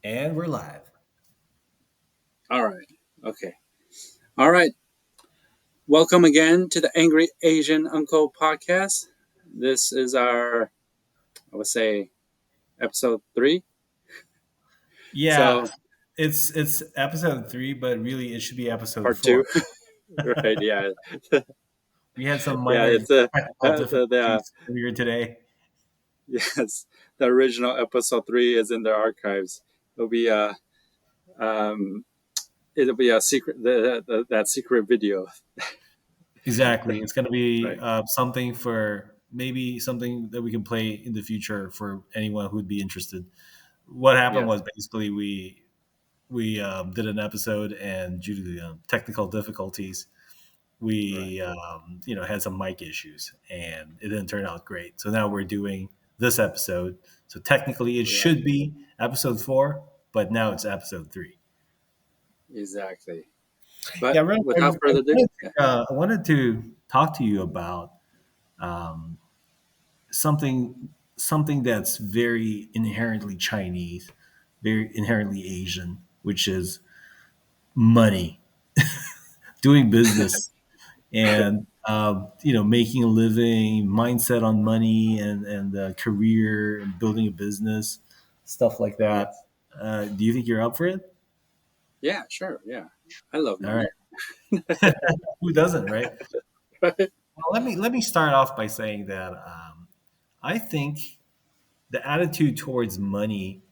And we're live. All right. Okay. All right. Welcome again to the Angry Asian Uncle podcast. This is our, I would say, episode 3. Yeah, So, it's episode 3, but really it should be episode part 4. 2. Right. Yeah. We had some Yeah. minor It's a, technical the difficulties earlier today. yes, the original episode 3 is in the archives. It'll be a, um, it'll be a secret, that secret video. Exactly. It's going to be Right. something for maybe something that we can play in the future for anyone who'd be interested. What happened Yes. was basically we did an episode, and due to the technical difficulties, Right. we had some mic issues, and it didn't turn out great. So now we're doing this episode. So technically, it Right. should be episode 4, but now it's episode 3. Exactly. Yeah, But really, without further ado, yeah. I wanted to talk to you about um, something that's very inherently Chinese, very inherently Asian, which is money, doing business, and making a living, mindset on money, and career, and building a business, stuff like that. Yes. Do you think you're up for it? Yeah, sure. Yeah. I love All right. money. Who doesn't, right? Right. Well, let me start off by saying that I think the attitude towards money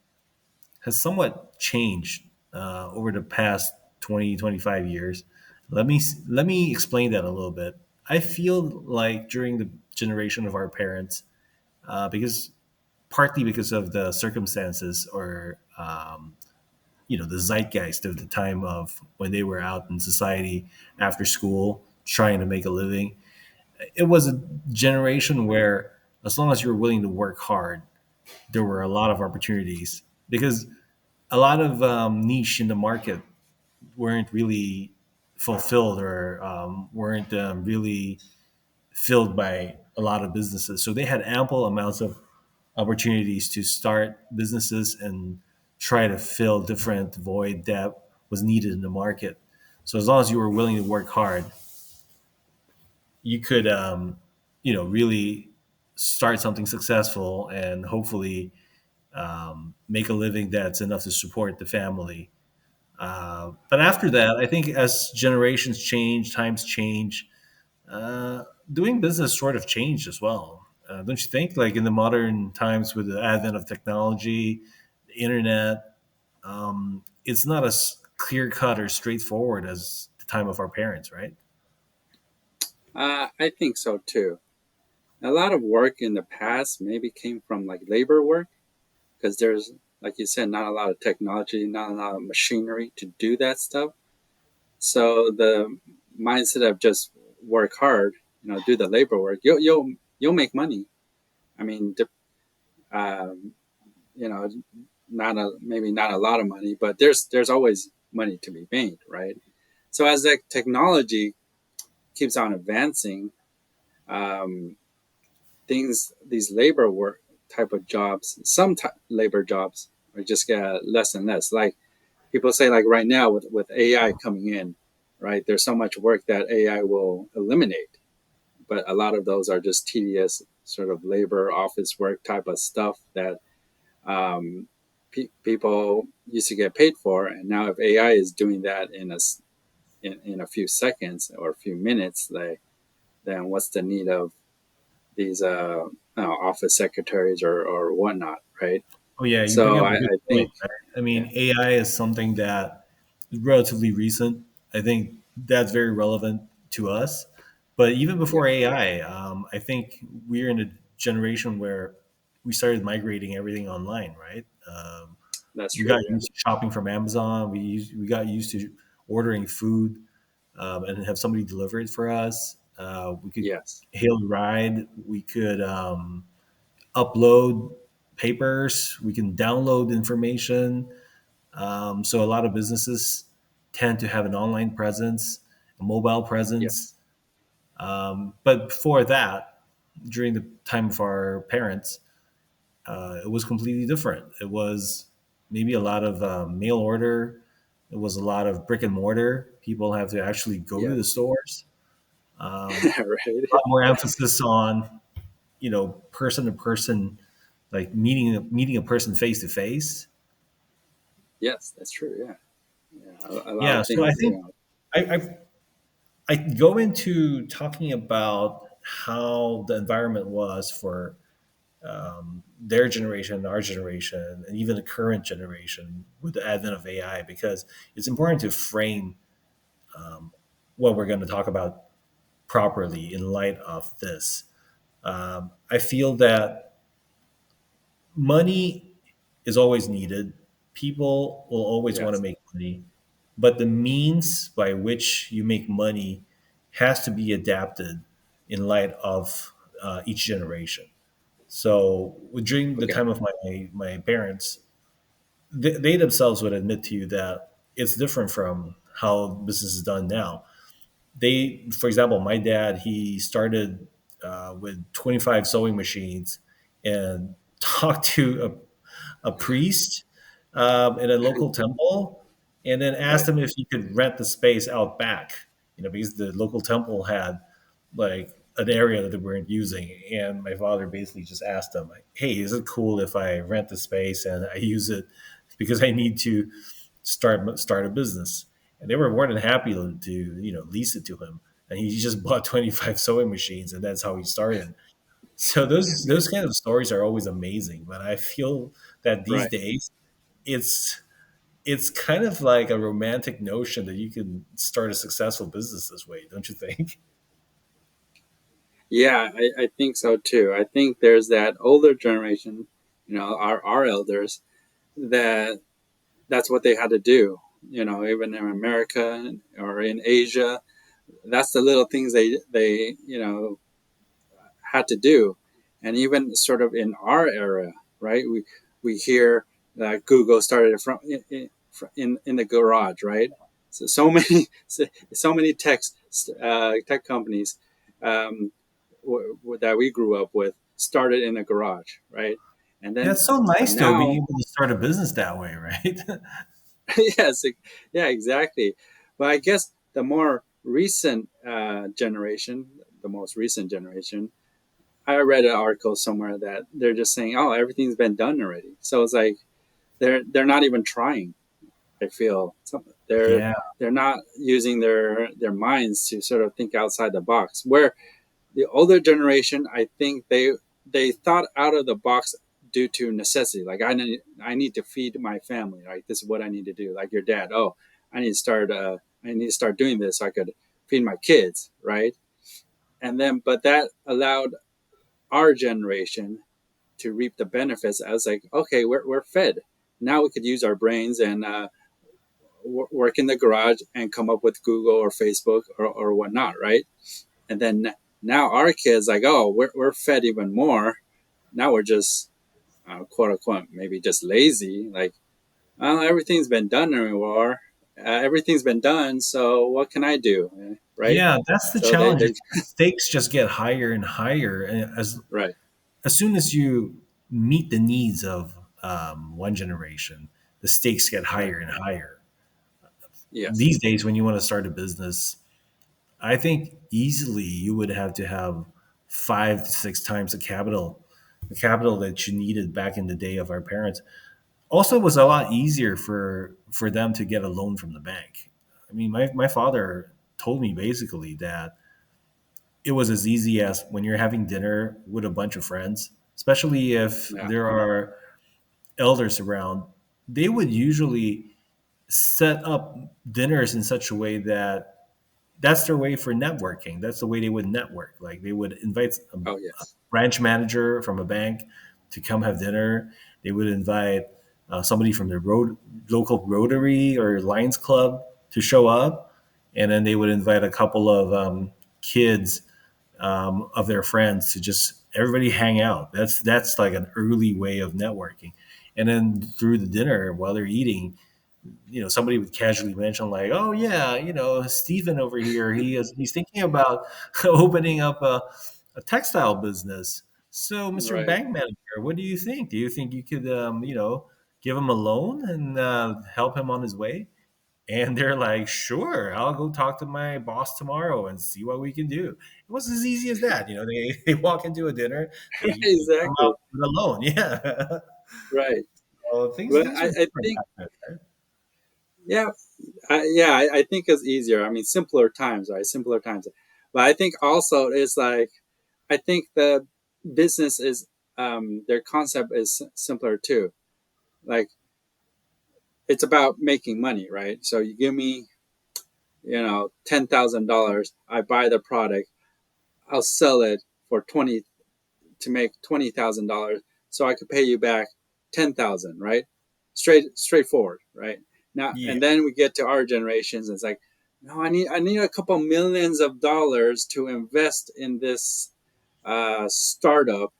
has somewhat changed over the past 20-25 years. Let me explain that a little bit. I feel like during the generation of our parents, because partly because of the circumstances, or the zeitgeist of the time of when they were out in society after school trying to make a living. It was a generation where, as long as you were willing to work hard, there were a lot of opportunities, because a lot of niche in the market weren't really fulfilled, or weren't really filled by a lot of businesses. So they had ample amounts of opportunities to start businesses and try to fill different void that was needed in the market. So as long as you were willing to work hard, you could, really start something successful, and hopefully make a living that's enough to support the family. But after that, I think as generations change, times change, uh, doing business sort of changed as well. Don't you think? Like in the modern times, with the advent of technology, the internet, it's not as clear cut or straightforward as the time of our parents, right? I think so too. A lot of work in the past maybe came from like labor work because there's, like you said, not a lot of technology, not a lot of machinery to do that stuff. So the mindset of just work hard, do the labor work, you'll make money. I mean, um, you know, not a maybe not a lot of money, but there's always money to be made, right? So as that technology keeps on advancing, um, these labor work type of jobs, labor jobs are just get less and less. Like people say, like right now with AI coming in, right? There's so much work that AI will eliminate, but a lot of those are just tedious sort of labor office work type of stuff that um, people used to get paid for, and now if AI is doing that in a few seconds or a few minutes, then what's the need of these office secretaries or whatnot, right? Oh yeah, you bring So up a I, good I point. think, Right? I yeah, mean, AI is something that is relatively recent. I think that's very relevant to us. But even yeah, before AI, I think we're in a generation where we started migrating everything online, right? that's We true. got Yeah, used to shopping from Amazon. We got used to ordering food, and have somebody deliver it for us. We could yes, hail a ride. We could upload papers. We can download information. So a lot of businesses tend to have an online presence, a mobile presence. yes, But before that, during the time of our parents, it was completely different. It was maybe a lot of mail order. It was a lot of brick and mortar. People have to actually go to the Yes. stores. A Right. lot more emphasis on person to person, like meeting a person face to face. Yes, that's true. Yeah. Yeah. A lot Yeah, of so I things. think I go into talking about how the environment was for their generation, our generation, and even the current generation with the advent of AI, because it's important to frame what we're going to talk about properly in light of this. I feel that money is always needed. People will always want to Yes. make money, but the means by which you make money has to be adapted in light of each generation. So during the Okay. time of my parents, they themselves would admit to you that it's different from how business is done now. For example, my dad, he started with 25 sewing machines and talked to a priest in a local temple, and then asked Right. him if he could rent the space out back. Because the local temple had like an area that they weren't using, and my father basically just asked him, like, "Hey, is it cool if I rent the space and I use it because I need to start a business?" And they were more than happy to lease it to him. And he just bought 25 sewing machines, and that's how he started. So those kind of stories are always amazing. But I feel that these Right. days it's it's kind of like a romantic notion that you can start a successful business this way, don't you think? Yeah, I think so too. I think there's that older generation, our elders, that that's what they had to do. Even in America or in Asia, that's the little things they had to do. And even sort of in our era, right? We hear that Google started from in the garage, right? So many so many tech companies um, that we grew up with started in a garage, right? And Yeah, then, it's so but nice though being now, able to start a business that way, right? yes, yeah, exactly. But I guess the more recent generation, the most recent generation, I read an article somewhere that they're just saying, "Oh, everything's been done already." So it's like they're not even trying. I feel Yeah. they're not using their minds to sort of think outside the box. Where the older generation, I think they thought out of the box due to necessity. Like I need to feed my family. Like this is what I need to do. Like your dad. Oh, I need to start doing this so I could feed my kids, right? And then, but that allowed our generation to reap the benefits. I was like, okay, we're fed. Now we could use our brains and work in the garage and come up with Google or Facebook or whatnot, right? And then now our kids like, oh, we're fed even more. Now we're just quote unquote maybe just lazy. Like, well, everything's been done anymore. Everything's been done. So what can I do? Right? Yeah, that's the So challenge. they The stakes just get higher and higher, and right. as soon as you meet the needs of one generation, the stakes get Right. higher and higher. Yes. These days, when you want to start a business, I think easily you would have to have 5 to 6 times the capital that you needed back in the day of our parents. Also, it was a lot easier for them to get a loan from the bank. I mean, my father told me basically that it was as easy as when you're having dinner with a bunch of friends, especially if Yeah. there are elders around, they would usually set up dinners in such a way that that's their way for networking. That's the way they would network. Like they would invite Oh a yes. branch manager from a bank to come have dinner. They would invite somebody from the local Rotary or Lions Club to show up, and then they would invite a couple of kids of their friends to just everybody hang out. That's like an early way of networking. And then through the dinner while they're eating, somebody would casually mention like, "Oh yeah, Stephen over here, he's thinking about opening up a textile business. So, Mr. Right. Bank Manager, what do you think? Do you think you could, give him a loan and help him on his way? And they're like, sure, I'll go talk to my boss tomorrow and see what we can do. It was as easy as that. They walk into a dinner, they come out Exactly. with a loan. Yeah. Right. So But things were I different think, back then, right? yeah, I think it's easier. I mean, simpler times, right? Simpler times. But I think also it's like, I think the business is, their concept is simpler too. Like, it's about making money, right? So you give me, $10,000. I buy the product. I'll sell it for 20 to make $20,000, so I could pay you back 10,000, right? Straightforward, right? Now Yeah. and then we get to our generations. And it's like, no, I need a couple millions of dollars to invest in this startup,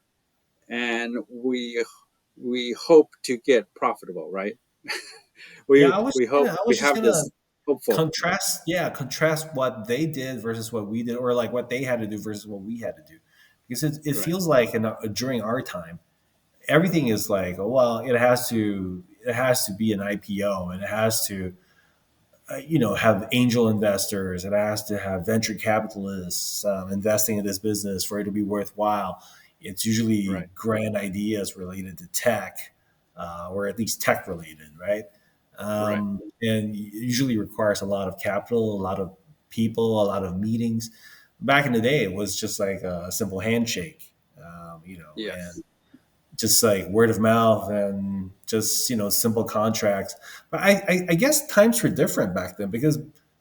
and we hope to get profitable, right? Yeah, We hope I we was just have gonna this hopeful, contrast what they did versus what we did, or like what they had to do versus what we had to do, because it right? feels like during our time, everything is like, oh well, it has to be an IPO, and it has to have angel investors. It has to have venture capitalists investing in this business for it to be worthwhile. It's usually Right, grand ideas related to tech, or at least tech related, right? right. And it usually requires a lot of capital, a lot of people, a lot of meetings. Back in the day, it was just like a simple handshake, and Yes, just like word of mouth and just simple contracts. But I guess times were different back then, because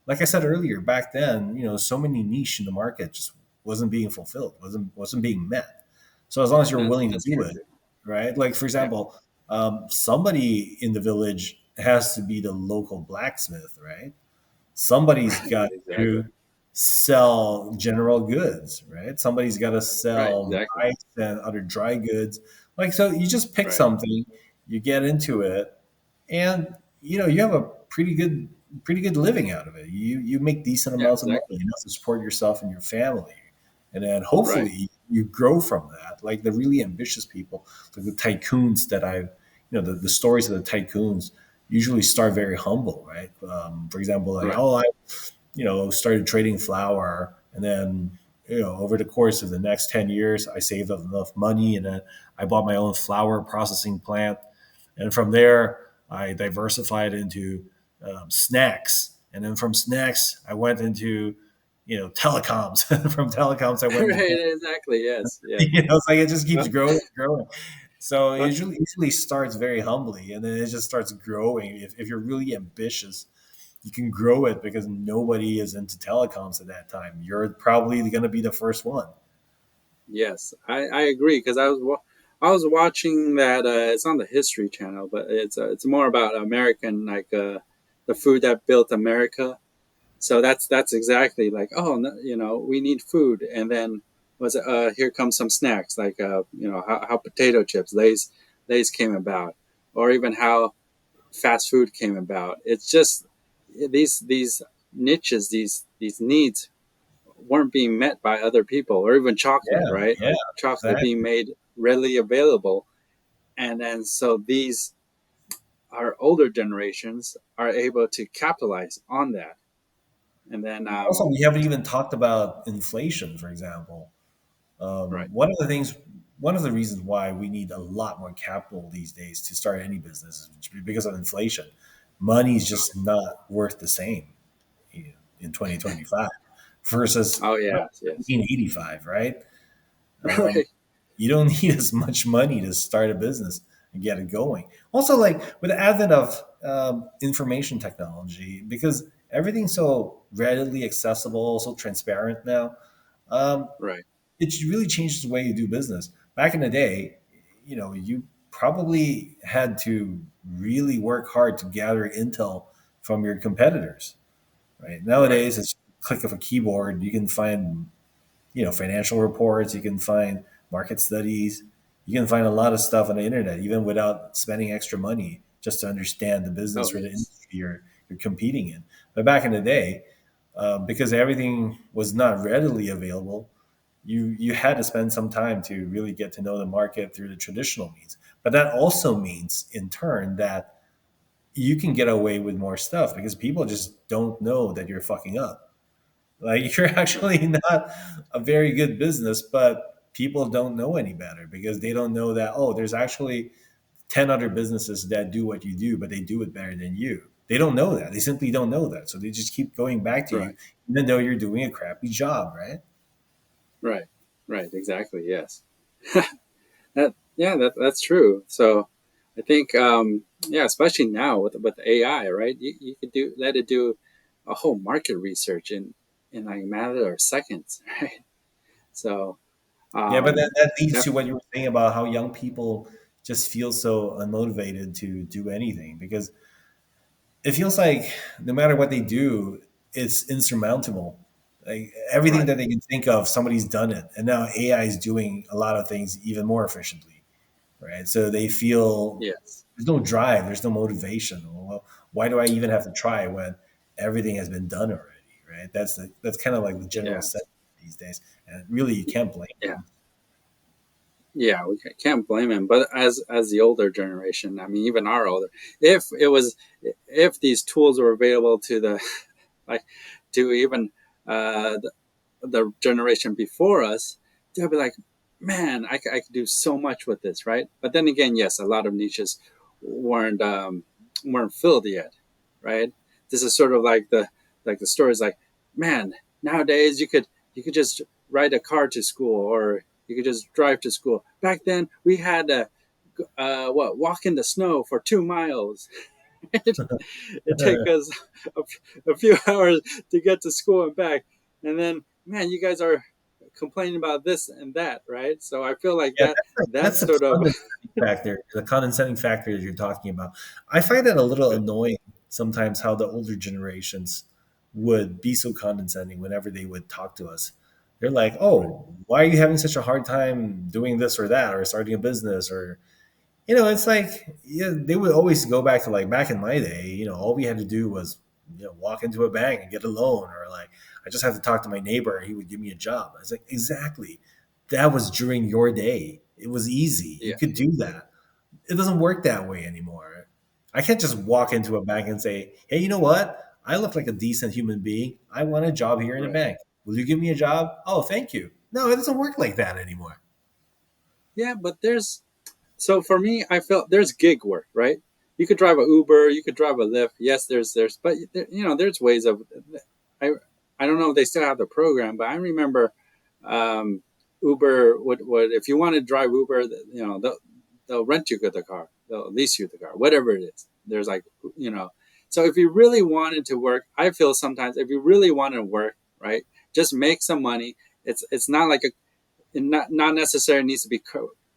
like I said earlier, back then so many niche in the market just wasn't being fulfilled, wasn't being met. So as long as you're willing to that's do true it, too. right? Like for Yeah, example, somebody in the village has to be the local blacksmith, right? Somebody's right, got exactly, to sell general goods, right? Somebody's got to right, sell exactly, rice and other dry goods. Like, so you just pick right. something, you get into it, and you have a pretty good living out of it. You make decent Yeah, amounts of money exactly, enough to support yourself and your family, and then right. hopefully you grow from that. Like the really ambitious people, like the tycoons that the stories of the tycoons usually start very humble, right? For example, like, Right. oh, I started trading flour, and then over the course of the next 10 years, I saved up enough money, and then I bought my own flour processing plant, and from there I diversified into snacks, and then from snacks I went into telecoms. From telecoms I went into Right, exactly. Yes, yes. it's like it just keeps Well, growing and growing. So it well, usually starts very humbly, and then it just starts growing. If you're really ambitious, you can grow it because nobody is into telecoms at that time. You're probably going to be the first one. yes, I agree because I was watching that. It's on the History Channel, but it's more about American, like, the food that built America. So that's exactly like, oh no, we need food, and then was it, here comes some snacks, like, how potato chips, Lay's came about, or even how fast food came about. It's just these niches, these needs weren't being met by other people, or even chocolate, Yeah, right? yeah, Like chocolate being exactly. made readily available, and then so these our older generations are able to capitalize on that, and then Also, we haven't even talked about inflation, for example. right, One of the things, one of the reasons why we need a lot more capital these days to start any business is because of inflation. Money is just not worth the same in 2025 versus oh yes, yes, 1985, right? Um, right, you don't need as much money to start a business and get it going. Also, like with the advent of information technology, because everything's so readily accessible, so transparent now, um, right. it really changes the way you do business. Back in the day, you probably had to really work hard to gather intel from your competitors. Right Right. nowadays, it's a click of a keyboard. You can find financial reports. You can find market studies. You can find a lot of stuff on the internet, even without spending extra money, just to understand the Oh business or the yes. industry you're competing in. But back in the day, because everything was not readily available, you had to spend some time to really get to know the market through the traditional means. But that also means, in turn, that you can get away with more stuff because people just don't know that you're fucking up. Like you're right, actually not a very good business, but people don't know any better because they don't know that, oh, there's actually 10 other businesses that do what you do, but they do it better than you. They don't know that. They simply don't know that. So they just keep going back to you, right, even though you're doing a crappy job, right? right, right. Exactly. Yes. That's true. So I think yeah, especially now with AI, right? You could do let it do a whole market research in like a matter of seconds, right? So Yeah, but um, that leads def- to what you were saying about how young people just feel so unmotivated to do anything because it feels like no matter what they do, it's insurmountable. Like everything right. that they can think of, somebody's done it, and now AI is doing a lot of things even more efficiently, right? So they feel Yes. there's no drive, there's no motivation. Well, why do I even have to try when everything has been done already, right? That's kind of like the general Yes. sentiment these days, and really you can't blame Yeah. them. Yeah. We can't blame him. But as the older generation, I mean, even our older, if it was, if these tools were available to the like to even uh, the generation before us, they'll be like, man, I could do so much with this, right? But then again, yes, a lot of niches weren't weren't filled yet, right? This is sort of like the stories like, man, nowadays you could just ride a car to school or you could just drive to school. Back then we had to what walk in the snow for 2 miles. It take us a few hours to get to school and back, and then man, you guys are complaining about this and that, right? So I feel like Yeah, that that's the sort of condescending factor that you're talking about. I find that a little right, annoying sometimes how the older generations would be so condescending whenever they would talk to us. They're like, right, "Oh, why are you having such a hard time doing this or that, or starting a business, or it's like yeah, they would always go back to like back in my day. All we had to do was walk into a bank and get a loan, or like I just have to talk to my neighbor and he would give me a job. I was like, exactly. That was during your day. It was easy. You yeah, could do that. It doesn't work that way anymore. I can't just walk into a bank and say, "Hey, you know what? I look like a decent human being. I want a job here in a right, bank. Will you give me a job?" "Oh, thank you." No, it doesn't work like that anymore. yeah. But there's so for me, I felt there's gig work, right? You could drive a Uber, you could drive a Lyft. Yes, but there's ways of. I I don't know if they still have the program, but I remember um, Uber would if you want to drive Uber, they'll rent you the car, they'll lease you the car, whatever it is. There's like you know, so if you really wanted to work, I feel sometimes if you really want to work, right, just make some money. It's not like a not necessarily needs to be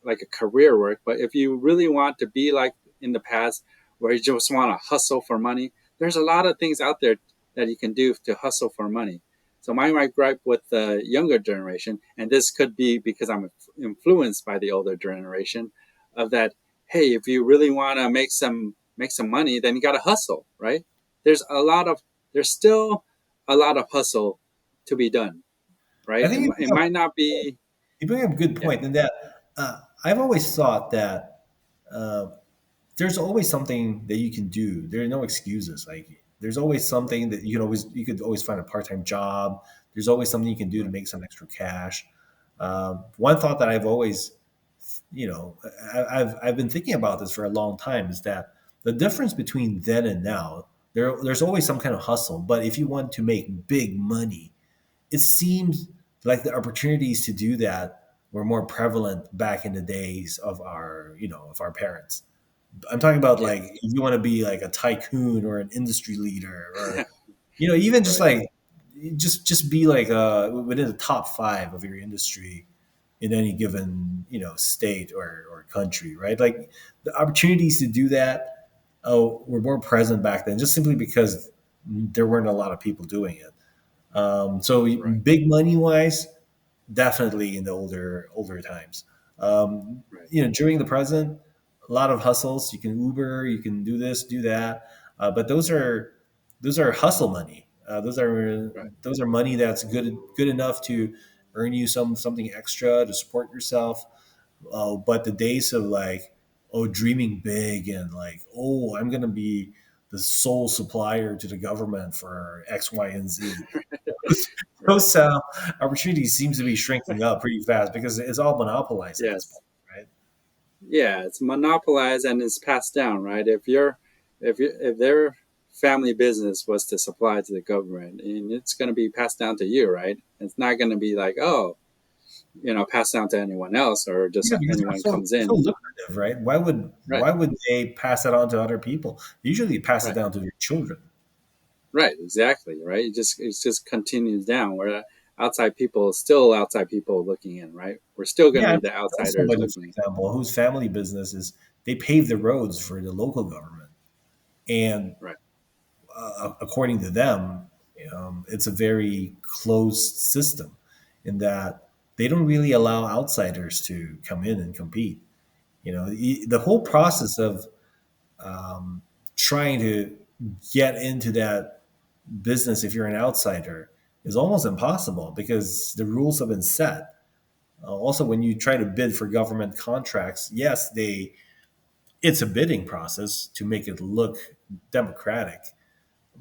like a career work, but if you really want to be like in the past where you just want to hustle for money, there's a lot of things out there that you can do to hustle for money. So my gripe with the younger generation, and this could be because I'm influenced by the older generation, of that. Hey, if you really want to make some money, then you got to hustle, right? There's a lot of there's still a lot of hustle to be done, I right? think It might not be you bring up a good yeah, point in that I've always thought that uh, there's always something that you can do. There are no excuses. Like there's always something that you could always find a part time job. There's always something you can do to right, make some extra cash. One thought that I've always, I've been thinking about this for a long time is that the difference between then and now, there's always some kind of hustle. But if you want to make big money, it seems like the opportunities to do that were more prevalent back in the days of our parents. I'm talking about like yes, if you want to be like a tycoon or an industry leader, or even just right, like just be like within the top five of your industry in any given state or country, right? Like the opportunities to do that were more present back then, just simply because there weren't a lot of people doing it. So right, big money wise, definitely in the older times. right, During the present, a lot of hustles. You can Uber, you can do this, do that, but those are hustle money. Those are right, money that's good enough to earn you something extra to support yourself. But the days of like, oh, dreaming big and like, oh, I'm gonna be the sole supplier to the government for X, Y, and Z. Those, Right. those opportunities seems to be shrinking up pretty fast because it's all monopolized at this point, Yes. right? Yeah, it's monopolized and it's passed down, right? If their family business was to supply to the government, and it's going to be passed down to you, right? It's not going to be like, oh, passed down to anyone else or just Yeah, because they're anyone comes so in. lucrative, right? Right. Why would they pass it on to other people? They usually pass it Right. down to their children. Right. Exactly. Right. It just continues down where outside people still outside people looking in. Right. We're still going Yeah, to I be mean, the I know outsiders somebody, for looking in. example, whose family business is they pave the roads for the local government, and Right. according to them, it's a very closed system in that they don't really allow outsiders to come in and compete. The whole process of um, trying to get into that business if you're an outsider is almost impossible because the rules have been set. Also, when you try to bid for government contracts, yes, it's a bidding process to make it look democratic,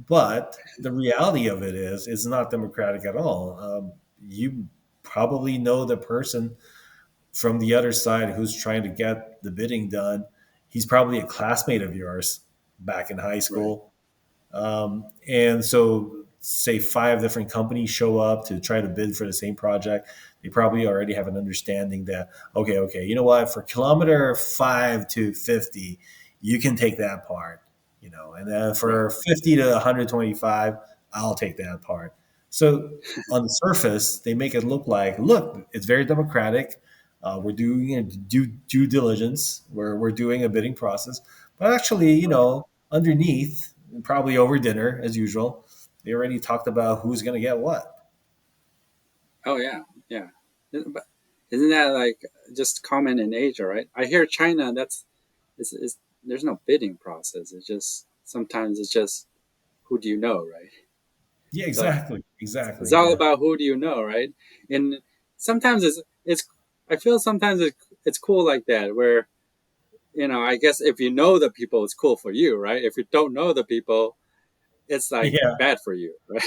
but the reality of it is it's not democratic at all. You probably know the person from the other side who's trying to get the bidding done. He's probably a classmate of yours back in high Right. school. And so, say five different companies show up to try to bid for the same project. They probably already have an understanding that, okay, you know what, for kilometer 5 to 50, you can take that part, and then Right. for 50 to 125, I'll take that part. So, on the surface, they make it look, it's very democratic. We're doing due diligence. We're doing a bidding process, but actually, Right. underneath, and probably over dinner as usual, they already talked about who's going to get what. Oh yeah. Yeah. But isn't that like just common in Asia, right? I hear China. It's there's no bidding process. It's just sometimes it's just who do you know, right? Yeah, So it's exactly. all Yeah, about who do you know, right? And sometimes it's I feel sometimes it's cool like that where I guess if you know the people, it's cool for you, right? If you don't know the people, it's like yeah, bad for you, right?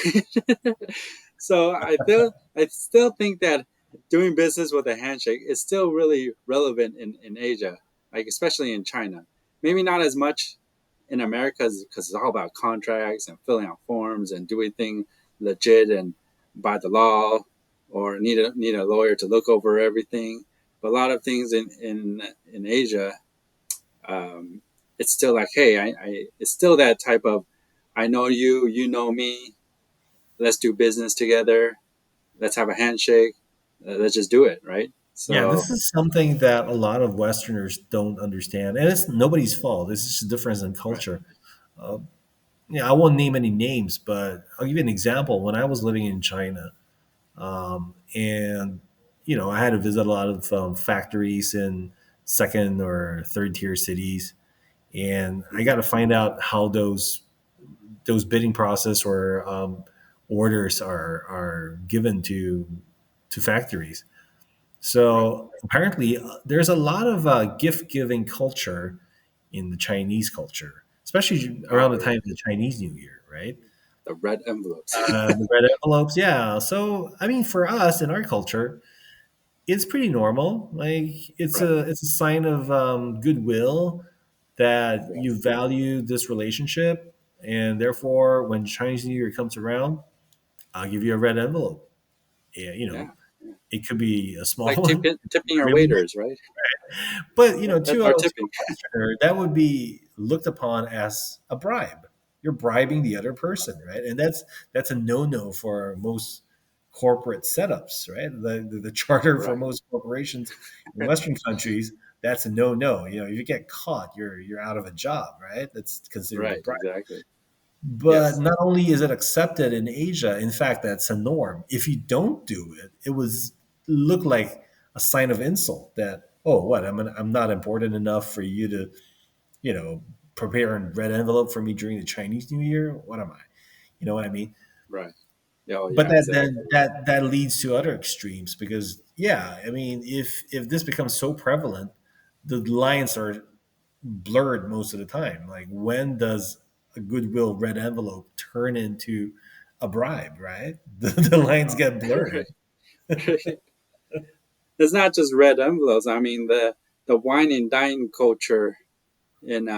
So I still think that doing business with a handshake is still really relevant in Asia, like especially in China. Maybe not as much in America because it's all about contracts and filling out forms and doing things legit and by the law, or need a lawyer to look over everything. But a lot of things in Asia, um, it's still like, hey, it's still that type of, I know you, you know me, let's do business together, let's have a handshake, let's just do it, right? yeah. So, This is something that a lot of Westerners don't understand, and it's nobody's fault. It's just a difference in right, culture. Uh, yeah, I won't name any names, but I'll give you an example. When I was living in China, and I had to visit a lot of factories in second or third tier cities, and I got mhm, to find out how those bidding process or orders are given to factories. right. So apparently, there's a lot of gift giving culture in the Chinese culture, especially around Oh, the time really? of the Chinese New Year, right? The red envelopes. The red envelopes, yeah. So I mean, for us in our culture, it's pretty normal. Like Right. it's a sign of goodwill that you Yes. value this relationship, and therefore, when Chinese New Year comes around, I'll give you a red envelope. Yeah, Yeah. Yeah. it could be a small Like one, it could be tipping our really waiters, right? big, but to Or to tipping. a Westerner, that would be looked upon as a bribe. You're bribing the other person, right? And that's a no for most corporate setups, right? The charter for Right. most corporations in Western countries, that's a no. If you get caught, you're out of a job, right? That's considered a Right. bribe. Exactly. But Yes. not only is it accepted in Asia, in fact, that's a norm. If you don't do it, it was look like a sign of insult that, oh, what, I'm not important enough for you to, you know, prepare a red envelope for me during the Chinese New Year. What am I? You know what I mean? Right. Oh But yeah, that then exactly. that leads to other extremes because yeah, I mean, if this becomes so prevalent, the lines are blurred most of the time. Like when does a goodwill red envelope turn into a bribe, right? The lines Oh, get blurred. right. It's not just red envelopes. I mean, the wine and dine culture in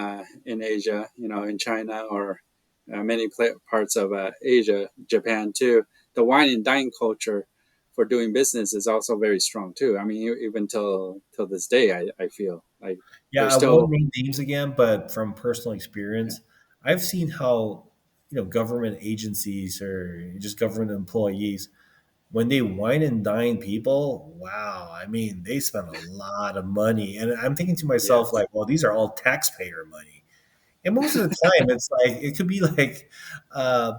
Asia, in China or many parts of Asia, Japan too. The wine and dine culture for doing business is also very strong too. I mean, even till this day, I feel like Yeah, there's I won't still name names again, but from personal yeah, experience, I've seen how government agencies or just government employees when they wine and dine people, wow, I mean, they spend a lot of money. And I'm thinking to myself, yes, like, well, these are all taxpayer money. And most of the time, it's like, it could be like uh,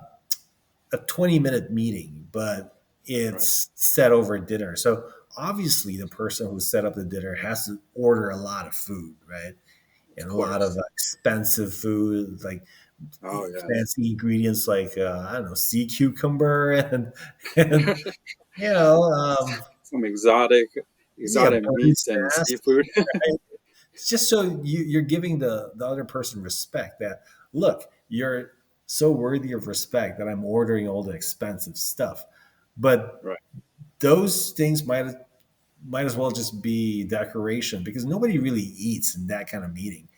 a 20-minute meeting, but right, it's set over dinner. So obviously, the person who set up the dinner has to order a lot of food, right? of And a lot of course. expensive food, like Oh yes, fancy ingredients like I don't know, sea cucumber and you know, some exotic yeah, exotic bird's meats and nest, seafood. right? It's just so you're giving the other person respect that, look, you're so worthy of respect that I'm ordering all the expensive stuff. But Right. those things might as well just be decoration because nobody really eats in that kind of meeting.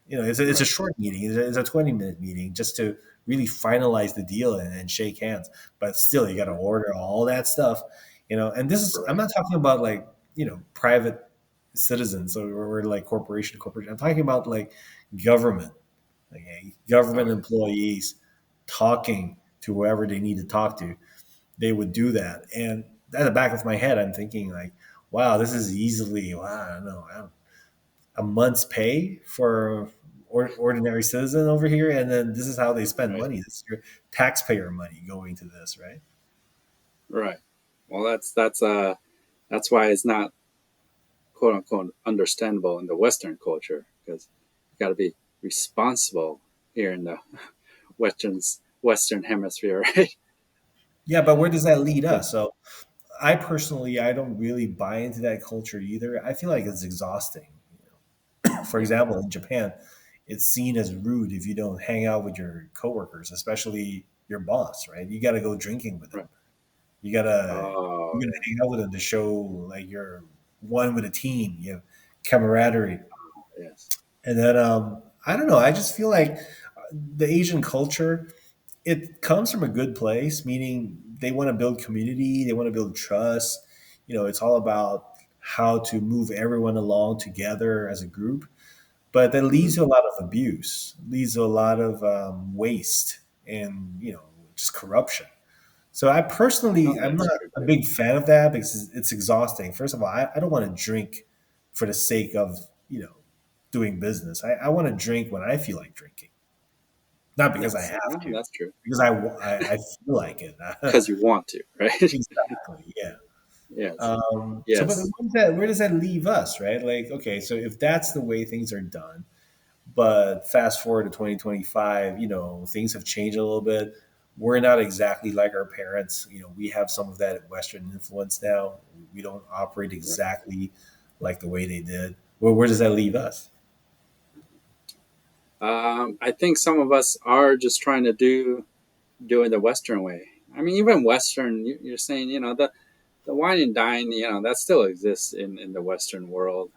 It's a Right. short meeting. It's a 20-minute meeting just to really finalize the deal and shake hands. But still, you got to Right. order all that stuff. And this is I'm Correct. not talking about like private citizens or like corporation to corporation. I'm talking about like government, like Oh government yes. employees talking to whoever they need to talk to. They would do that, and at the back of my head, I'm thinking like, wow, this is easily, wow, I don't know, a month's pay for ordinary citizen over here, and then this is how they spend Right. money. This is your taxpayer money going to this, right? Right. Well, that's why it's not quote unquote understandable in the Western culture because you got to be responsible here in the Western Hemisphere, right? Yeah, but where does that lead Yeah. us? So I personally, I don't really buy into that culture either. I feel like it's exhausting. For Yeah. example, in Japan, it's seen as rude if you don't hang out with your coworkers, especially your boss, right? You got to go drinking with them. Right. You gotta Oh you gotta yeah. hang out with them to show like you're one with a team. You have camaraderie. Yes. And then I don't know. I just feel like the Asian culture it comes from a good place, meaning they want to build community, they want to build trust. It's all about how to move everyone along together as a group. But that Hmm. leads to a lot of abuse, leads to a lot of waste, and just corruption. So Oh, I'm that's not true a too. big fan of that because it's exhausting. First of all, I don't want to drink for the sake of doing business. I want to drink when I feel like drinking, not because I Yes. have Oh, to, that's true. because I feel like it. Because you want to, right? Exactly. Yeah. Yes. But Yes. where does that leave us, right? Like, okay, so if that's the way things are done, but fast forward to 2025, things have changed a little bit. We're not exactly like our parents. We have some of that Western influence now. We don't operate Right. exactly like the way they did. Well, where does that leave us? I think some of us are just trying to do it the Western way. I mean, even Western, you're saying, the wine and dine, that still exists in the Western world.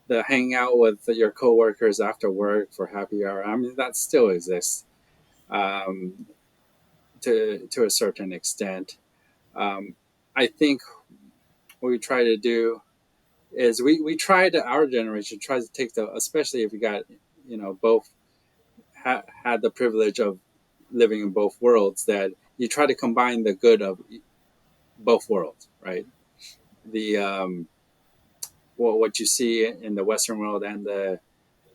The hang out with your coworkers after work for happy hour, I mean, that still exists um, to a certain extent. Um, I think what we try to do is we try to, our generation tries to take the, especially if you got, both had the privilege of living in both worlds, that you try to combine the good of both worlds, right? The what you see in the Western world and the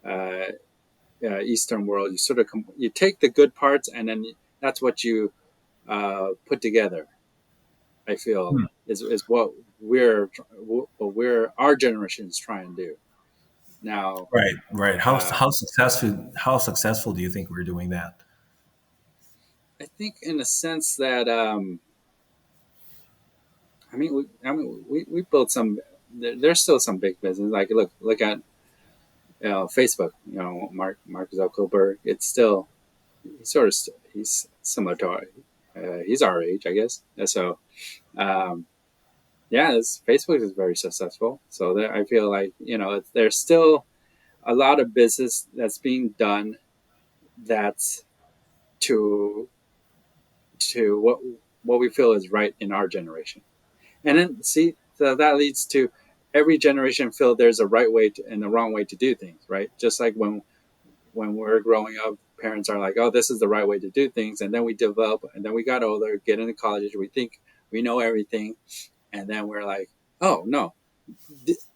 uh, Eastern world, you sort of you take the good parts and then that's what you put together. I feel Hmm. is what we're our generation is trying to do now. Right, right. How Uh, how successful do you think we're doing that? I think in a sense that. we built some. There's still some big business. Like look at Facebook. Mark Zuckerberg. It's still he's similar to he's our age, I guess. And so um, yeah, Facebook is very successful. So there, I feel like there's still a lot of business that's being done that's to what we feel is right in our generation. And then see, so that leads to every generation feel there's a right way and a wrong way to do things, right? Just like when we're growing up, parents are like, "Oh, this is the right way to do things," and then we develop, and then we got older, get into college, we think we know everything, and then we're like, "Oh no,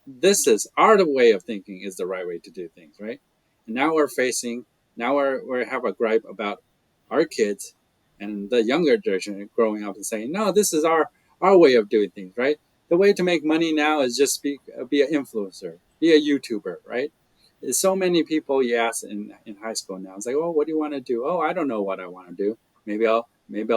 this is our way of thinking is the right way to do things," right? And now we're facing, now we have a gripe about our kids and the younger generation growing up and saying, "No, this is our way of doing things," right? The way to make money now is just be an influencer, be a YouTuber, right? There's so many people you ask in high school now. It's like, "Oh, what do you want to do?" "Oh, I don't know what I want to do. Maybe I'll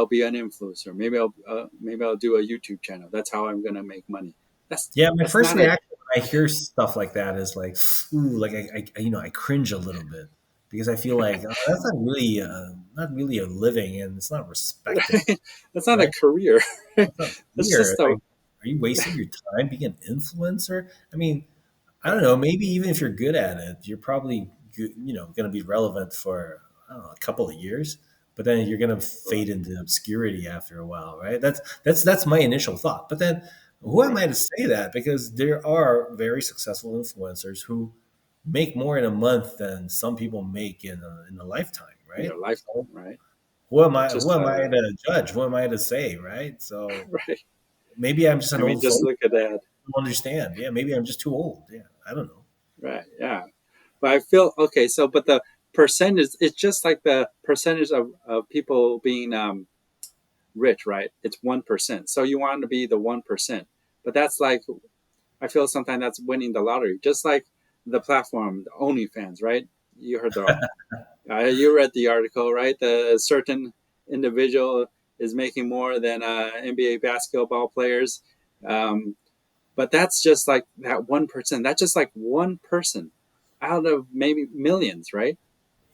be an influencer. Maybe I'll do a YouTube channel. That's how I'm gonna make money." That's Yeah, my that's first not a reaction when I hear stuff like that is like, ooh, like I cringe a little bit because I feel like that's not really a living, and it's not respectable, right. That's not a right? career. It's not That's weird. just a Like, are you wasting your time being an influencer? I mean, I don't know. Maybe even if you're good at it, you're probably going to be relevant for I don't know a couple of years, but then you're going to fade into obscurity after a while, right? That's my initial thought. But then, who am I right to say that? Because there are very successful influencers who make more in a month than some people make in a lifetime, in their right? lifetime, So right? who am I? It's Who just am I to judge? Who am I to say, right? So right. maybe I'm just I an mean, old just soul. look at that. I don't understand. Yeah, maybe I'm just too old. Yeah, I don't know. Right. Yeah. But I feel okay. So, but the percentage, it's just like the percentage of people being rich, right? It's 1%. So you want to be the 1%. But that's like, I feel sometimes that's winning the lottery. Just like the platform, the OnlyFans, right? You heard you read the article, right? The certain individual is making more than NBA basketball players. Um, but that's just like that 1%. That's just like one person out of maybe millions, right?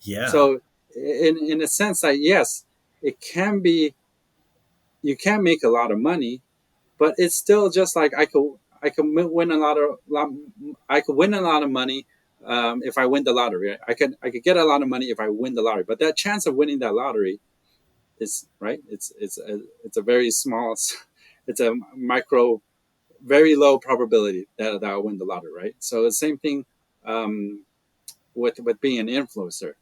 Yeah. So, in a sense, that yes, it can be, you can make a lot of money, but it's still just like I could win a I could win a lot of money if I win the lottery. I could get a lot of money if I win the lottery, but that chance of winning that lottery is right. It's a very small, it's a micro, very low probability that I'll win the lottery, right? So the same thing um, with being an influencer,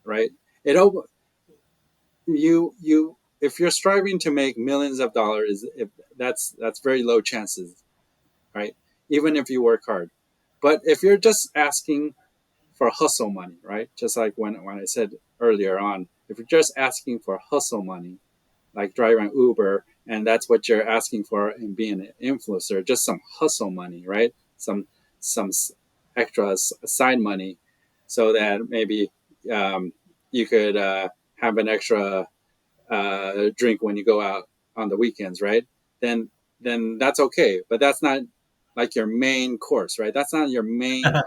right? It you if you're striving to make millions of dollars, if that's very low chances, right? Even if you work hard. But if you're just asking for hustle money, right? Just like when I said earlier on, if you're just asking for hustle money, like driving Uber, and that's what you're asking for in being an influencer, just some hustle money, right? Some extra side money, so that maybe um, you could have an extra drink when you go out on the weekends, right? Then then that's okay, but that's not like your main course, right? That's not your main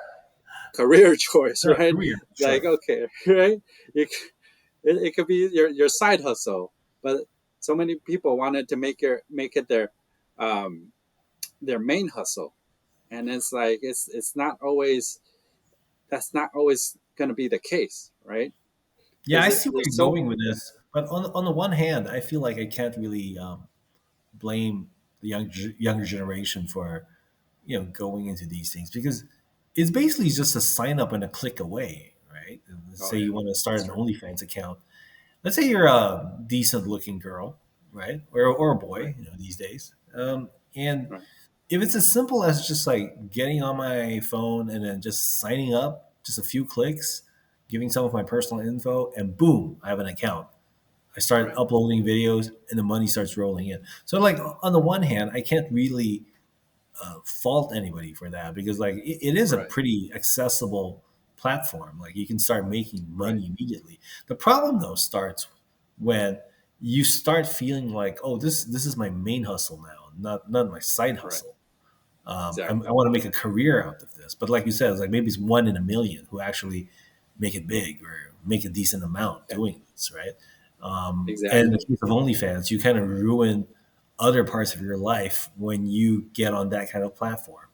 career choice, Yeah, right? career, Like sure. okay, right? You, it could be your side hustle, but so many people wanted to make it um, their main hustle, and it's like it's not always, that's not always going to be the case, right? Yeah, Because I see where there's you're so going with this, but on the one hand, I feel like I can't really blame the younger generation for going into these things because it's basically just a sign up and a click away, right? Let's oh say yeah, you want to start that's an true, OnlyFans account. Let's say you're a decent looking girl, right, or a right, boy, these days, and right, if it's as simple as just like getting on my phone and then just signing up, just a few clicks, giving some of my personal info, and boom, I have an account. I start right, uploading videos, and the money starts rolling in. So, like on the one hand, I can't really fault anybody for that because, like, it is a right, pretty accessible platform. Like, you can start making right, money immediately. The problem, though, starts when you start feeling like, oh, this is my main hustle now. not my side Right. hustle. I Exactly. want to make a career out of this. But like you said, it's like maybe it's one in a million who actually make it big or make a decent amount Yeah. doing this, right? And in the Exactly. case of OnlyFans, you kind of ruin other parts of your life when you get on that kind of platform,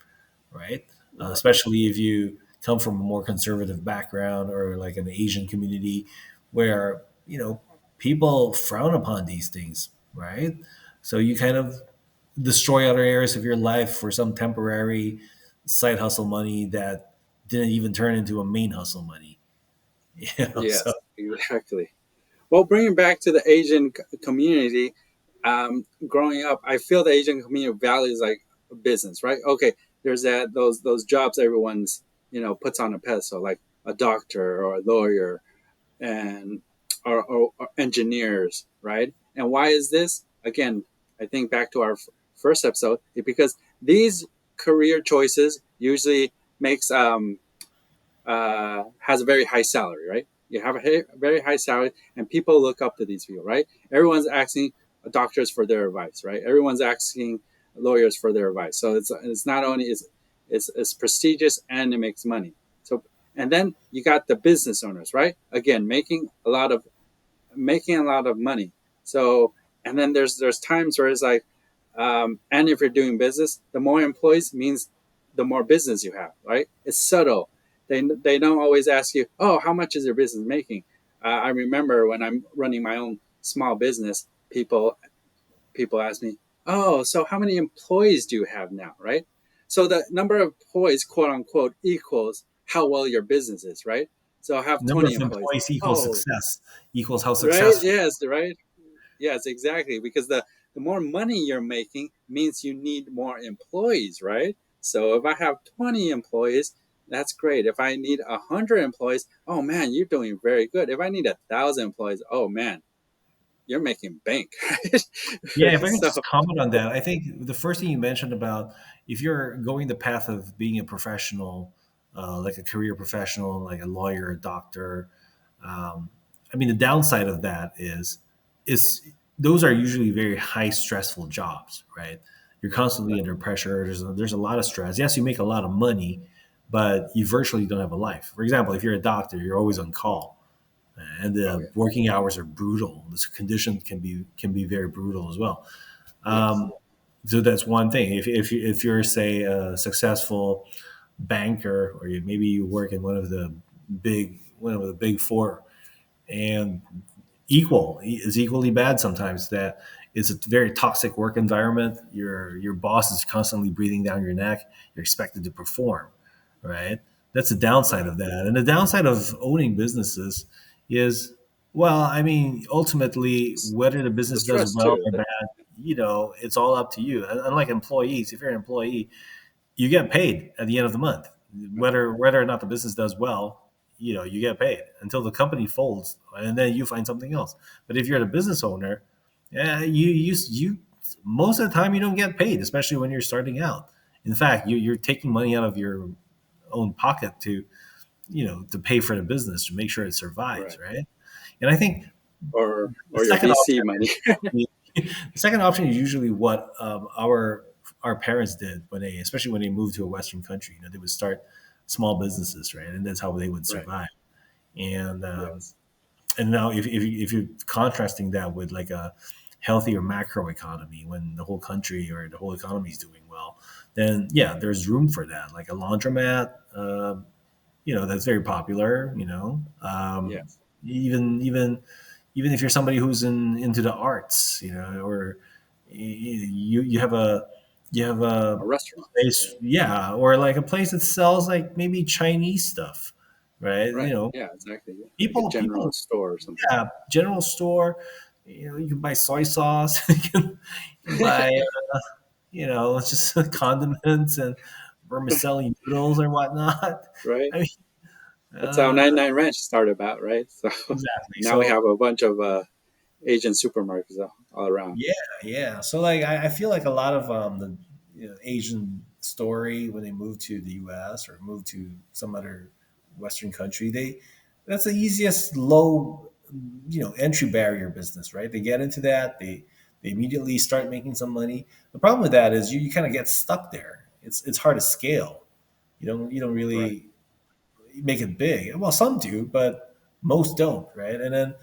right? Right. Especially if you come from a more conservative background or like an Asian community where, people frown upon these things, right? So you kind of destroy other areas of your life for some temporary side hustle money that didn't even turn into a main hustle money. So Yes. Exactly. Well, bringing back to the Asian community, growing up, I feel the Asian community values like business, right? Okay, there's those jobs everyone's puts on a pedestal, like a doctor or a lawyer and or engineers, right? And why is this? Again, I think back to our first episode, because these career choices usually makes has a very high salary, right? You have a very high salary, and people look up to these people, right? Everyone's asking doctors for their advice, right? Everyone's asking lawyers for their advice. So it's not only it's prestigious and it makes money. So and then you got the business owners, right? Again, making a lot of money. So and then there's times where it's like, and if you're doing business, the more employees means the more business you have, right? It's subtle. They don't always ask you, oh, how much is your business making? I remember when I'm running my own small business, people ask me, oh, so how many employees do you have now, right? So the number of employees, quote unquote, equals how well your business is, right? So I have number 20 of employees. employees equals Oh, success equals how right? successful. Yes, right. Yes, exactly. Because the more money you're making means you need more employees, right? So if I have 20 employees, that's great. If I need 100 employees, oh man, you're doing very good. If I need 1,000 employees, oh man, you're making bank, Yeah, right? if I can So just comment on that, I think the first thing you mentioned about if you're going the path of being a professional, like a career professional, like a lawyer, a doctor, um, I mean, the downside of that is those are usually very high stressful jobs, right? You're constantly right, under pressure. There's a lot of stress. Yes, you make a lot of money, but you virtually don't have a life. For example, if you're a doctor, you're always on call and oh the yeah, working hours are brutal. This condition can be very brutal as well. yes, So that's one thing. If you're say a successful banker, or maybe you work in one of the big four, and equal is equally bad sometimes. That it's a very toxic work environment. Your boss is constantly breathing down your neck. You're expected to perform, right? That's the downside right. of that. And the downside of owning businesses is, well, I mean, ultimately, whether the The business does stress well too. or bad, it's all up to you. Unlike employees, if you're an employee, you get paid at the end of the month, Right, whether or not the business does well. You get paid until the company folds, and then you find something else. But if you're the business owner, yeah, you most of the time you don't get paid, especially when you're starting out. In fact, you're taking money out of your own pocket to pay for the business to make sure it survives, right. right? And I think the Or your second VC option money. the second option is usually what our parents did especially when they moved to a Western country. They would start small businesses, right, and that's how they would Right. survive. And Yes. now, if you're contrasting that with like a healthier macro economy, when the whole country or the whole economy is doing well, then yeah, there's room for that. Like a laundromat, that's very popular. Yes. Even if you're somebody who's into the arts, or you have a A restaurant. place, yeah, or like a place that sells like maybe Chinese stuff, right? Right. Yeah. Exactly. Yeah. Like a People, general store or something. yeah, general store. You can buy soy sauce. You can buy, it's just condiments and vermicelli noodles or whatnot. Right. I mean, That's how 99 Ranch started out, right? So exactly. now we So have a bunch of Asian supermarkets all around. yeah, yeah. So like, I feel like a lot of the Asian story when they move to the U.S. or move to some other Western country, that's the easiest low entry barrier business, right? They get into that. They immediately start making some money. The problem with that is you kind of get stuck there. It's hard to scale. You don't Right. really make it big. Well, some do, but most don't, right? And then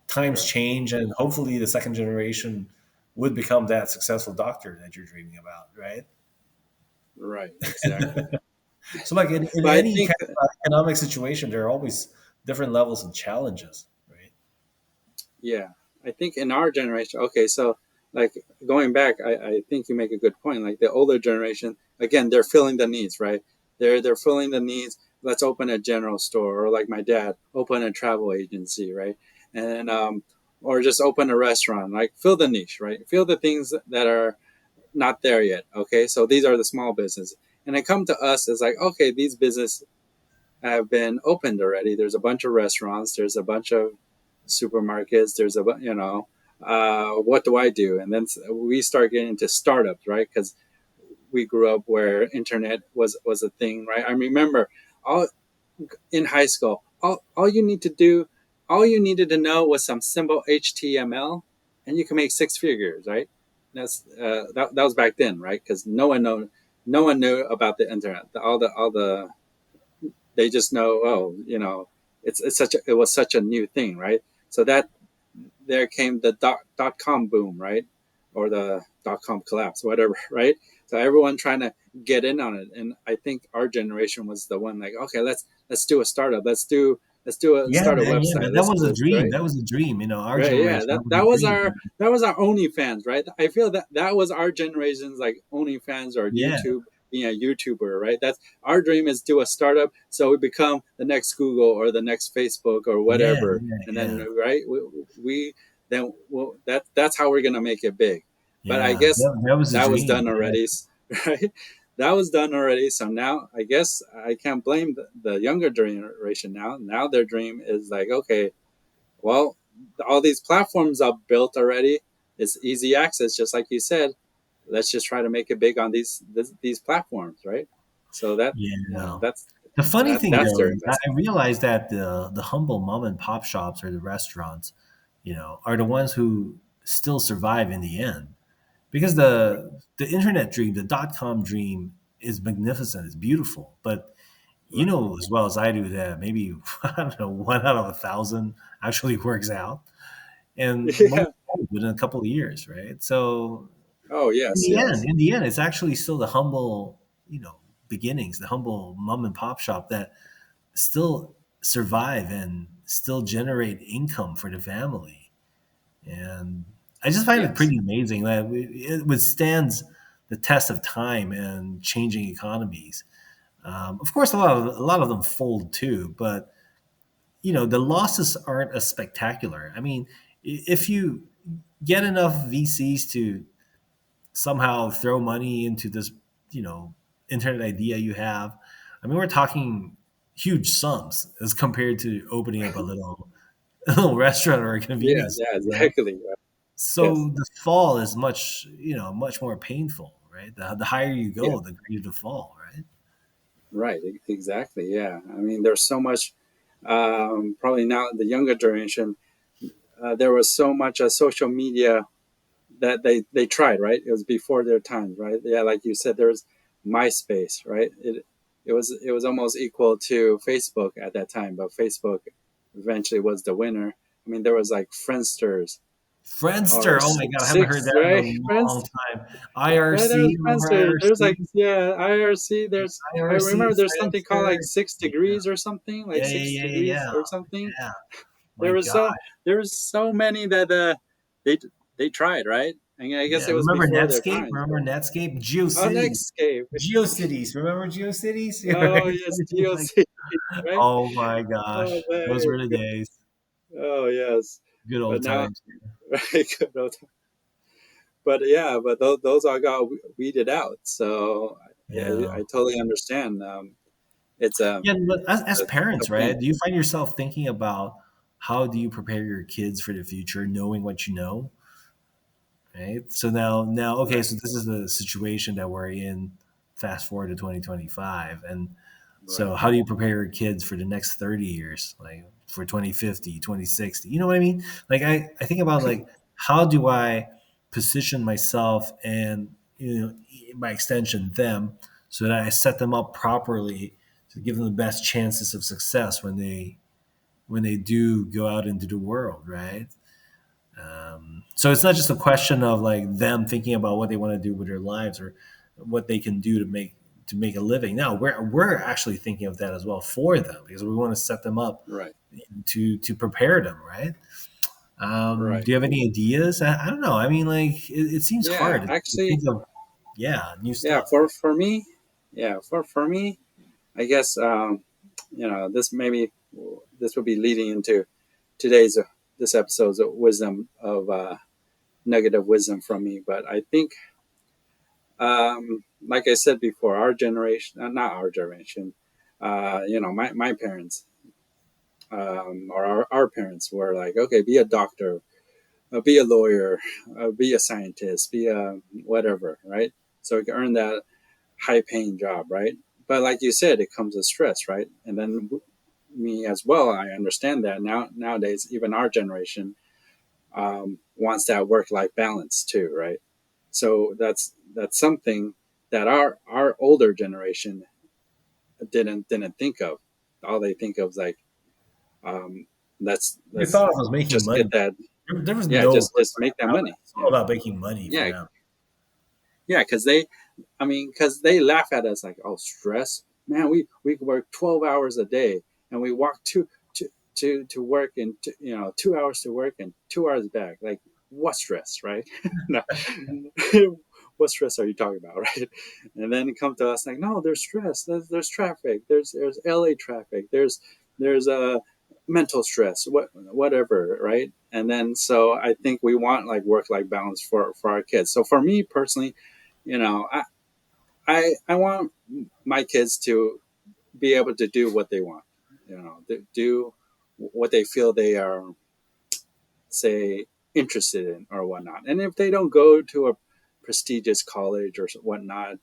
times Right. change, and hopefully the second generation would become that successful doctor that you're dreaming about, right? Right. Exactly. So, like in But I any think, kind of economic situation, there are always different levels of challenges, right? yeah, I think in our generation, okay, so like going back, I think you make a good point. Like the older generation, again, they're filling the needs, right? They're filling the needs. Let's open a general store, or like my dad, open a travel agency, right? And or just open a restaurant, like fill the niche, right? Fill the things that are not there yet. Okay, so these are the small business, and they come to us as like, okay, these business have been opened already. There's a bunch of restaurants. There's a bunch of supermarkets. There's what do I do? And then we start getting into startups, right? Because we grew up where internet was a thing, right? I remember all in high school, all you need to do, all you needed to know was some simple HTML, and you can make six figures, right? That was back then, right? Because no one knew about the internet. All the they just know, oh, it was such a new thing, right? So that there came the dot com boom, right? Or the dot com collapse, whatever, right? So everyone trying to get in on it, and I think our generation was the one like, okay, let's do a startup, Yeah, start a man, yeah, website, man. That let's was do a this, dream. right? That was a dream. Our Right, yeah, generation, that was a was dream. that was our OnlyFans, right? I feel that that was our generation's like OnlyFans or Yeah, YouTube, being a YouTuber, right? That's our dream, is do a startup so we become the next Google or the next Facebook or yeah, whatever, yeah, and then yeah, right, we then that's how we're gonna make it big. But I yeah. guess That was a that was dream. done Yeah, already, right? That was done already. So now I guess I can't blame the younger generation now. Now their dream is like, okay, well, all these platforms are built already. It's easy access, just like you said. Let's just try to make it big on these platforms, right? So that yeah. that's The funny thing that's though their is I investment, realized that the humble mom and pop shops or the restaurants, are the ones who still survive in the end. Because right? the internet dream, the dot com dream is magnificent, it's beautiful. But you Right. know as well as I do that maybe I don't know, one out of 1,000 actually works out. And most Yeah. fold within a couple of years, right? So Oh yes, yes, in the end, it's actually still the humble, beginnings, the humble mom and pop shop that still survive and still generate income for the family. And I just find it yes, pretty amazing that it withstands the test of time and changing economies. Of course, a lot of them fold too, but the losses aren't as spectacular. I mean, if you get enough VCs to somehow throw money into this, you know, internet idea you have. I mean, we're talking huge sums as compared to opening up a little, a little restaurant or a yeah, convenience yeah, store, right? exactly. Right. Yes, So the fall is much more painful, right? The higher you yeah, go, the greater the fall, right? right, exactly. Yeah, I mean, there's so much. Probably now the younger generation, there was so much social media that they tried, right? It was before their time, right? Yeah, like you said, there was MySpace, right? It was almost equal to Facebook at that time, but Facebook eventually was the winner. I mean, there was like Friendsters or Friendster, oh my god, I haven't heard Six, that in a right? long Friends, time. right? There was IRC, remember Friendster. There's like, IRC? yeah, IRC. I IRC, remember there's something called like Friendster. Six Yeah, Degrees or something, like yeah, yeah, Six yeah, yeah, Degrees yeah. or something. Yeah. My There was god. so there was so many that they they tried, right? And I guess Yeah, it was remember before their Netscape? times, Remember but Netscape? oh, GeoCities. Netscape. GeoCities. Remember GeoCities? Oh Right? yes, Like, DLC, right? oh my Oh gosh, man, those were the days. oh yes. Good But old now, times. right? But yeah, but those all got weeded out. So Yeah. I totally understand. It's Yeah, but as it's a parents, right? pain. Do you find yourself thinking about how do you prepare your kids for the future, knowing what you know? Right. So now, okay. Right, So this is the situation that we're in. Fast forward to 2025, and right, so how do you prepare your kids for the next 30 years, like for 2050, 2060? You know what I mean? Like I think about like how do I position myself and, by extension them, so that I set them up properly to give them the best chances of success when they do go out into the world, right? So it's not just a question of like them thinking about what they want to do with their lives or what they can do to make a living. No, we're actually thinking of that as well for them, because we want to set them up Right. to prepare them, right? Right. Do you have any ideas? I don't know. I mean, like it seems Yeah. hard to Actually, think of, yeah, new yeah. stuff. For me, yeah. For me, I guess this maybe this will be leading into today's this episode's wisdom of nugget of wisdom from me. But I think, like I said before, our generation, not our generation, my parents or our parents were like, okay, be a doctor, be a lawyer, be a scientist, be a whatever, right? So you can earn that high paying job, right? But like you said, it comes with stress, right? And then me as well, I understand that nowadays, even our generation wants that work life balance too, right? So that's something that our older generation didn't think of. All they think of is like, They let's thought it was making just money. get that, There was yeah, no work just life make that balance. money, It's all yeah, about making money for yeah, them. yeah, because they laugh at us like, oh, stress, man. We work 12 hours a day, and we walk to work in 2 hours to work and 2 hours back. Like, what stress, right? No, what stress are you talking about, right? And then it come to us like, no, there's stress. There's traffic. There's LA traffic. There's mental stress. Whatever, right? And then so I think we want like work life balance for our kids. So for me personally, you know, I want my kids to be able to do what they want, do what they feel they are, say, interested in or whatnot. And if they don't go to a prestigious college or whatnot,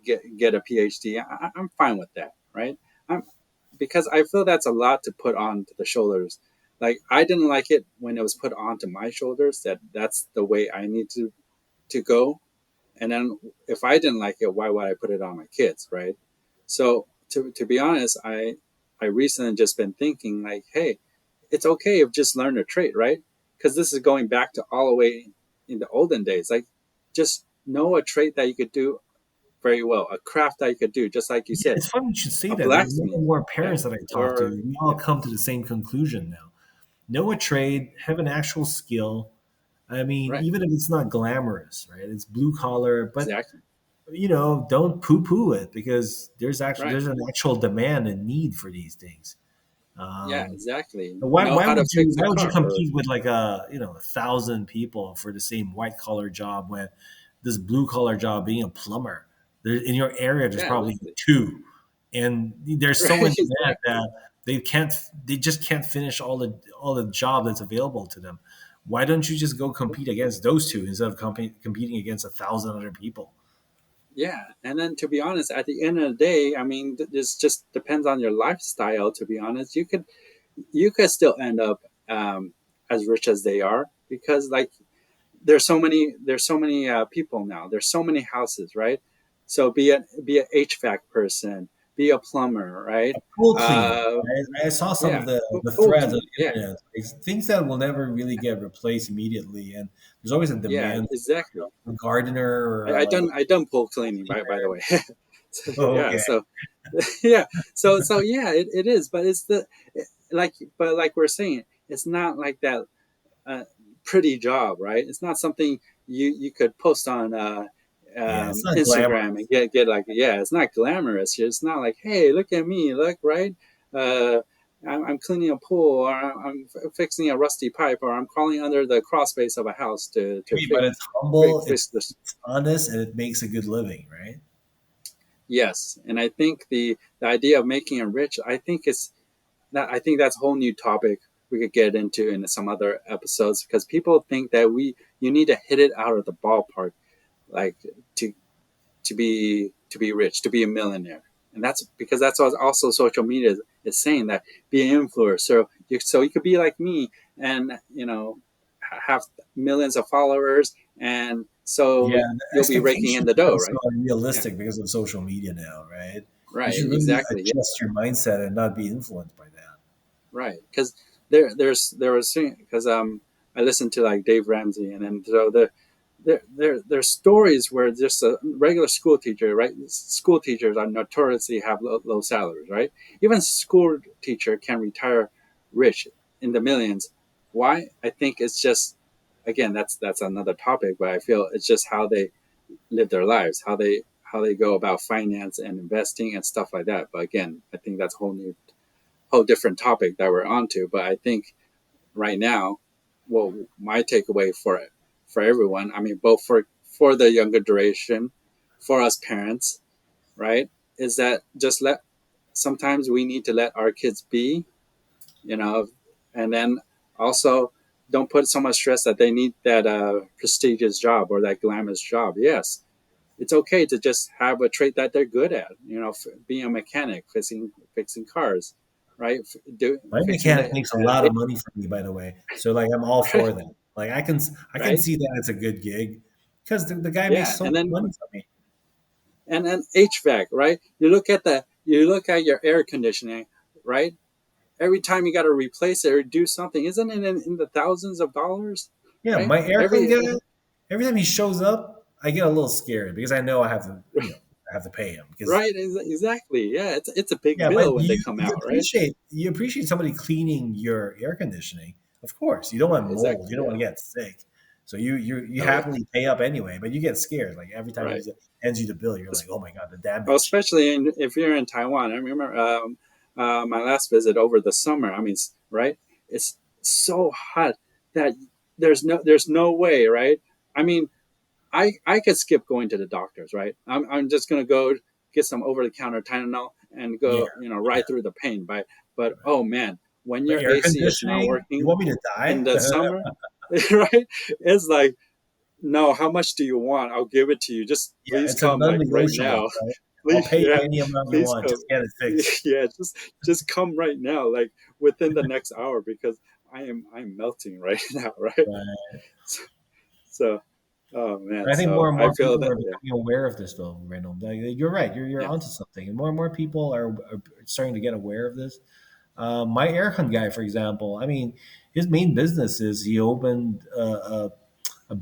get a PhD, I'm fine with that, right? I'm Because I feel that's a lot to put onto the shoulders. Like, I didn't like it when it was put onto my shoulders that that's the way I need to go. And then if I didn't like it, why would I put it on my kids, right? So to be honest, I recently just been thinking like, hey, it's okay if just learn a trait, right? Because this is going back to all the way in the olden days. Like, just know a trait that you could do very well, a craft that you could do, just like you Yeah, said, it's funny you should say a that. The more blacksmith, and more yeah, parents that I talk to, or we all yeah, come to the same conclusion now. Know a trade, have an actual skill. I mean, right, even if it's not glamorous, right? It's blue collar, but exactly, don't poo poo it, because right, there's an actual demand and need for these things. yeah, Um, exactly. Know why how to would fix a why would you car, or compete with like 1,000 people for the same white collar job when this blue collar job being a plumber, there in your area there's yeah, probably exactly, two, and they're so in right, demand exactly, that they just can't finish all the job that's available to them. Why don't you just go compete against those two instead of competing against 1,000 other people? yeah. And then to be honest, at the end of the day, I mean, this just depends on your lifestyle. To be honest, you could still end up as rich as they are, because like there's so many people now. There's so many houses, right? So be a HVAC person, be a plumber, right? Pool cleaning. Uh, I saw some yeah, of the pool threads on cleaning. the Yeah, internet. It's things that will never really get replaced immediately, and there's always a yeah, demand exactly. for a gardener or I done pool cleaning, by the cleaner. way. So, Oh, yeah, okay. so yeah, so yeah, it is, but it's like we're saying, it's not like that pretty job, right? It's not something you could post on Yeah, it's not Instagram and glamorous. get like, yeah, it's not glamorous. It's not like, hey, look at me, look, right? Uh, I'm cleaning a pool, or I'm fixing a rusty pipe, or I'm crawling under the crawl space of a house to Maybe, but it's humble, fix this. it's honest, and it makes a good living, right? Yes, and I think the idea of making it rich, I think that's a whole new topic we could get into in some other episodes, because people think that you need to hit it out of the ballpark, like to to be rich, to be a millionaire. And that's because that's what also social media is saying, that be an influencer. So you could be like me and have millions of followers and so Yeah, the you'll be raking in expectations the dough, become so right? Yeah, unrealistic because of social media now, right? You right, should really exactly. Yeah, adjust your mindset and not be influenced by that. right. Because there was because I listened to like Dave Ramsey, and then so there's stories where just a regular school teacher, right? School teachers are notoriously have low salaries, right? Even school teacher can retire rich in the millions. Why? I think it's just, again, that's another topic, but I feel it's just how they live their lives, how they go about finance and investing and stuff like that. But again, I think that's a whole different topic that we're onto. But I think right now, well, my takeaway for everyone, I mean, both for the younger duration, for us parents, right, is that just let sometimes we need to let our kids be, you know, and then also don't put so much stress that they need that prestigious job or that glamorous job. Yes, it's okay to just have a trait that they're good at. You know, being a mechanic, fixing cars, right? My Fixing mechanic makes a the lot of money for me, by the way. So like I'm all right, for that. Like I can right, see that it's a good gig because the guy makes yeah, so and much then money for me. HVAC, right? You look at your air conditioning, right? Every time you got to replace it or do something, isn't it in the thousands of dollars, Yeah, right? my aircon Every guy, every time he shows up, I get a little scared because I know I have to, I have to pay him because right, exactly, yeah. It's a big yeah, but bill when they come out, right? you appreciate somebody cleaning your air conditioning. Of course, you don't Right, want mold, you exactly, don't yeah. want to get sick, so you Oh yeah, happily pay up anyway. But you get scared like every time right. he hands you the bill, you're like, oh my god, the Well, damage. especially if you're in Taiwan. I remember my last visit over the summer. I mean, right? It's so hot that there's no way, right? I mean, I could skip going to the doctors, right? I'm just gonna go get some over the counter Tylenol and Yeah, go, yeah. right through the pain. But oh man, when But your air AC is not conditioning, you working want me to in die? the summer, right? It's like, no, how much do you want? I'll give it to you. Just Yeah, please it's a come, like right non-negotiable, now. right? I'll Please, pay you yeah, any amount you please want, come. just get it fixed. Yeah, just come right now, like within the next hour, because I'm melting right now, right? Right. So, oh man, I think more so and I more feel people that, are yeah, becoming aware of this, though, Randall. Like, you're right. You're yeah, onto something, and more people are starting to get aware of this. My aircon guy, for example, I mean, his main business is he opened a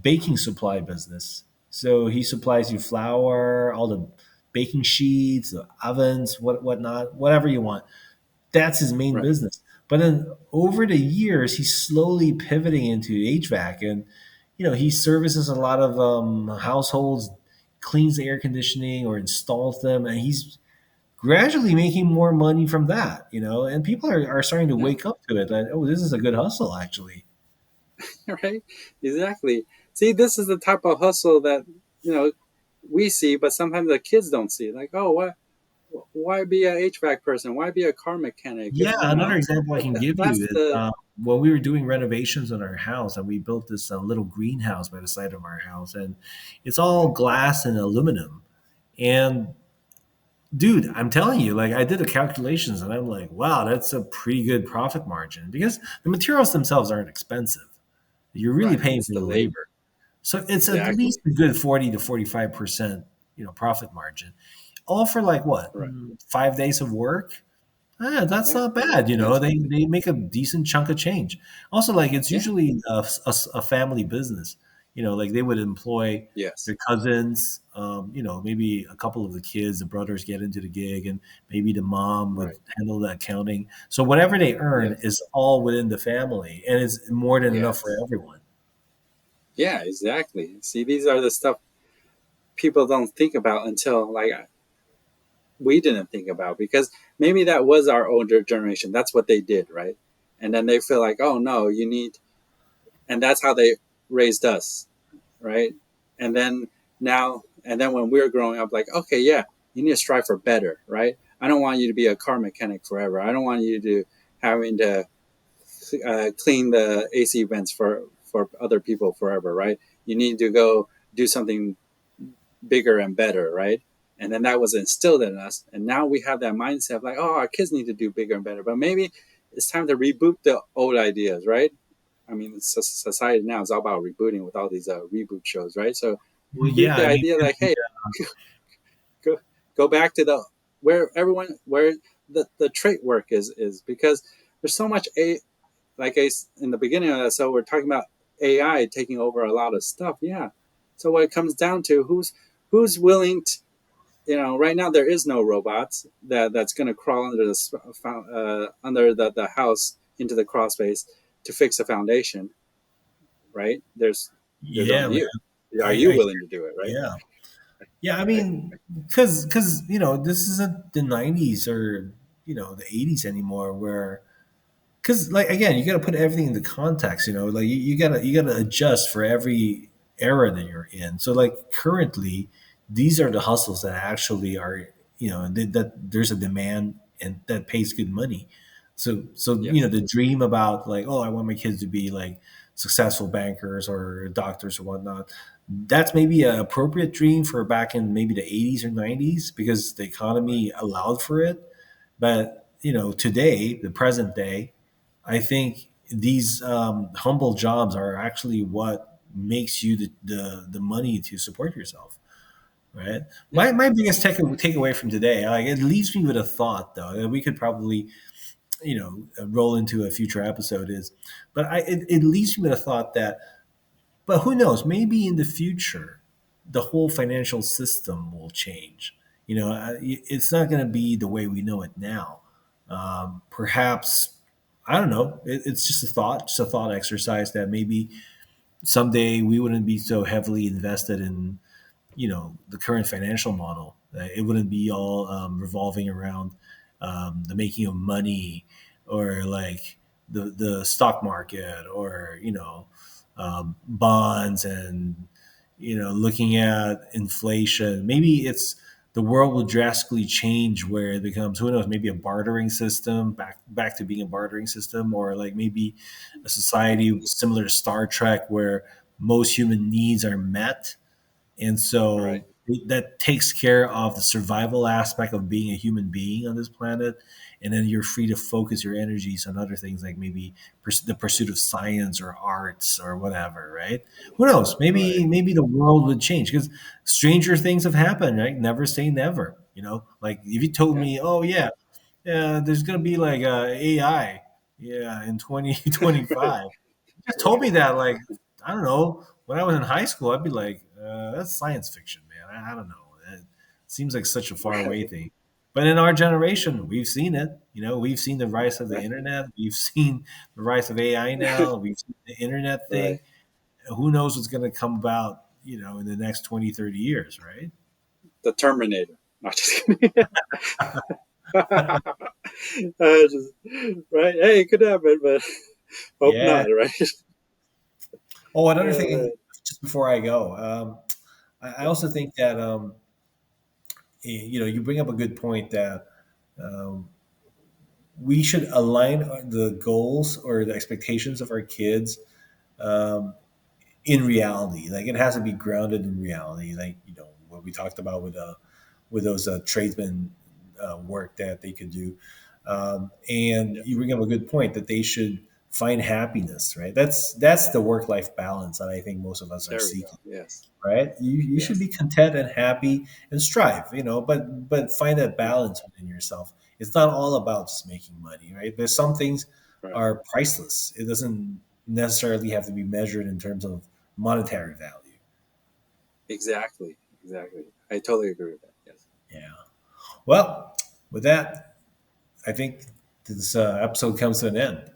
baking supply business. So he supplies you flour, all the baking sheets, the ovens, whatnot, whatever you want. That's his main right, business. But then over the years, he's slowly pivoting into HVAC, and he services a lot of households, cleans the air conditioning or installs them, and he's gradually making more money from that. And people are starting to yeah, wake up to it. That, oh, this is a good hustle, actually. right, exactly. See, this is the type of hustle that you know we see, but sometimes the kids don't see. Like, oh, why be a HVAC person? Why be a car mechanic? Yeah, another example I can give That's you is the when we were doing renovations on our house, and we built this little greenhouse by the side of our house, and it's all right. glass and aluminum. And dude, I'm telling you, like I did the calculations, and I'm like, wow, that's a pretty good profit margin because the materials themselves aren't expensive. You're really Right. paying It's for the the labor. labor, so it's at Exactly. least a good 40 to 45%, profit margin, all for like what, Right. 5 days of work. That's Yeah. not bad. Yeah. Exactly. They make a decent chunk of change. Also, like it's Yeah. usually a family business. Like they would employ Yes. their cousins. Maybe a couple of the kids, the brothers get into the gig, and maybe the mom would Right. handle the accounting. So whatever they earn Yes. is all within the family, and it's more than enough for Yes. everyone. Yeah. Exactly. See, these are the stuff people don't think about until like we didn't think about, because maybe that was our older generation. That's what they did, right? And then they feel like, oh no, you need, and that's how they raised us, right? And then and then when we were growing up, like, okay, yeah, you need to strive for better, right? I don't want you to be a car mechanic forever. I don't want you to having to clean the AC vents for other people forever, right? You need to go do something bigger and better, right? And then that was instilled in us, and now we have that mindset of like, oh, our kids need to do bigger and better. But maybe it's time to reboot the old ideas, right? I mean, society now is all about rebooting with all these reboot shows, right? So Well, keep yeah, the I mean, idea like, hey, go, go back to the where everyone where the trait work is because there's so much like in the beginning of that. So we're talking about AI taking over a lot of stuff. Yeah. So what it comes down to, who's willing to, right now there is no robots that's going to crawl under under the house into the crawl space to fix a foundation, right? There's yeah, only man. you. Are you I willing to do it, right? yeah. Yeah, I mean, because this isn't the '90s or the '80s anymore, where because like again, you got to put everything into context. Like you gotta adjust for every era that you're in. So like currently, these are the hustles that actually are that there's a demand and that pays good money. So Yes. the dream about like, oh, I want my kids to be like successful bankers or doctors or whatnot. That's maybe an appropriate dream for back in maybe the '80s or '90s because the Right. economy allowed for it. But today, the present day, I think these humble jobs are actually what makes you the money to support yourself, right? Yeah. My biggest takeaway from today, like it leaves me with a thought though that we could probably roll into a future episode is, but it leaves me with a thought that, but who knows, maybe in the future the whole financial system will change. It's not going to be the way we know it now. Perhaps I don't know. It's just a thought exercise that maybe someday we wouldn't be so heavily invested in the current financial model. It wouldn't be all revolving around the making of money or like the stock market or bonds and looking at inflation. Maybe it's the world will drastically change where it becomes, who knows, maybe a bartering system, back to being a bartering system, or like maybe a society similar to Star Trek where most human needs are met, and Right. so that takes care of the survival aspect of being a human being on this planet. And then you're free to focus your energies on other things like maybe the pursuit of science or arts or whatever, right? Who knows? Right. Maybe the world would change because stranger things have happened, right? Never say never. Like if you told Yeah. me, oh yeah, there's gonna be like AI, yeah, in 2025. Just told me that, like, I don't know, when I was in high school, I'd be like, that's science fiction, man. I don't know. It seems like such a far away Right. thing. But in our generation, we've seen it. We've seen the rise of the Right. internet. We've seen the rise of AI now. We've seen the internet thing. Right. Who knows what's going to come about, in the next 20, 30 years, right? The Terminator. Not just kidding. Just, right. Hey, it could happen, but hope Yeah. not. Right. Oh, another thing, Uh, just before I go, I yeah. also think that, you bring up a good point that um, we should align the goals or the expectations of our kids um, in reality. Like it has to be grounded in reality. Like what we talked about with those tradesmen work that they could do. And Yeah. you bring up a good point that they should find happiness. Right. That's the work life balance that I think most of us are There we go. seeking, Yes. right? You should Yes. be content and happy and strive, but find that balance within yourself. It's not all about just making money, right? There's some things Right. are priceless. It doesn't necessarily have to be measured in terms of monetary value. Exactly. Exactly. I totally agree with that. Yes. Yeah. Well, with that, I think this episode comes to an end.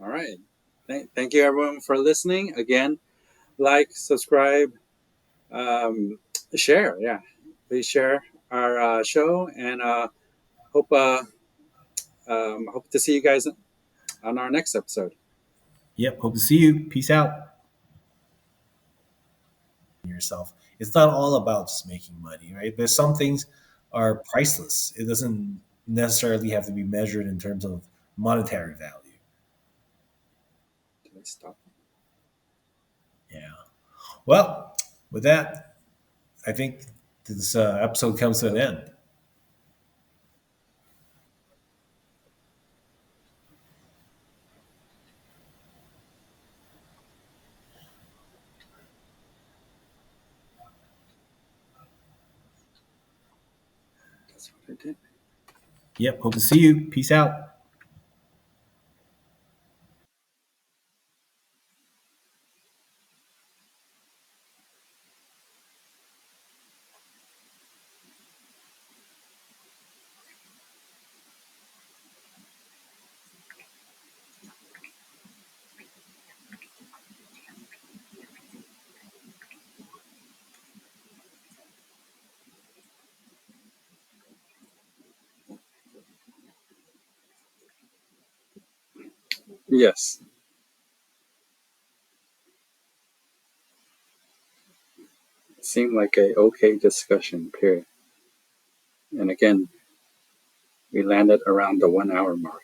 All right. Thank you, everyone, for listening. Again, like, subscribe, um, share. Yeah. Please share our show and hope hope to see you guys on our next episode. Yep. Hope to see you. Peace out. Yourself. It's not all about just making money, right? There's some things are priceless. It doesn't necessarily have to be measured in terms of monetary value. Did I stop? Yeah. Well, with that, I think this episode comes to an Hello. end. That's what I did. Yep. Hope to see you. Peace out. Yes, it seemed like a okay discussion. Period. And again, we landed around the 1 hour mark.